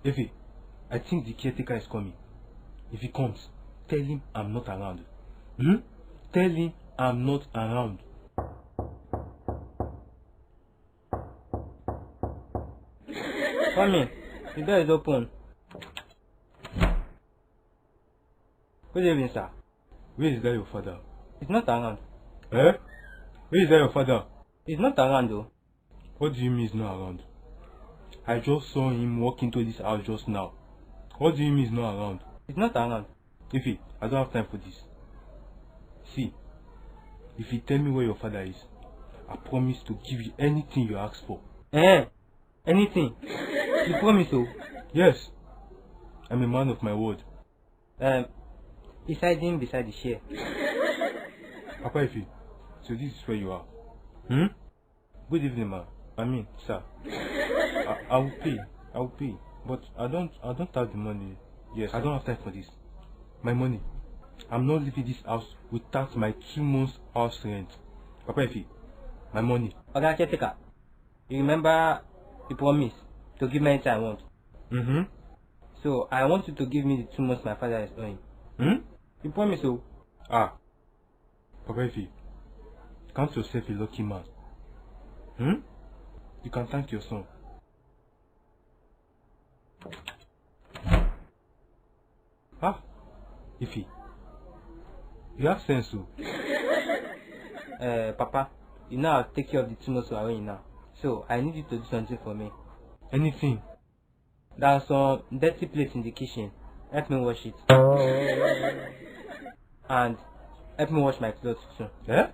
Effie, I think the caretaker is coming. If he comes, tell him I'm not around. Tell him I'm not around. Come in. The door is open. Good evening, sir. Where is that your father? He's not around. Eh? Where is that your father? He's not around though. What do you mean he's not around? I just saw him walk into this house just now. What do you mean he's not around? He's not around. Ify, I don't have time for this. See, if you tell me where your father is, I promise to give you anything you ask for. Anything? You promise so? Yes, I'm a man of my word. He's hiding beside the chair. Papa Ify, so this is where you are. Good evening, ma. I mean, sir. I will pay. But I don't have the money. Yes, I don't have time for this. My money. I'm not leaving this house without my 2 months house rent. Papa Ify, my money. Okay, caretaker. You remember you promised to give me anything I want? So I want you to give me the 2 months my father is owing. You promise so? Papa Ify, count yourself a lucky man. You can thank your son. Ify, you have sense too. Papa, you know I'll take care of the 2 months I owe you now. So I need you to do something for me. Anything? There's some dirty plates in the kitchen. Help me wash it. And help me wash my clothes too. Eh?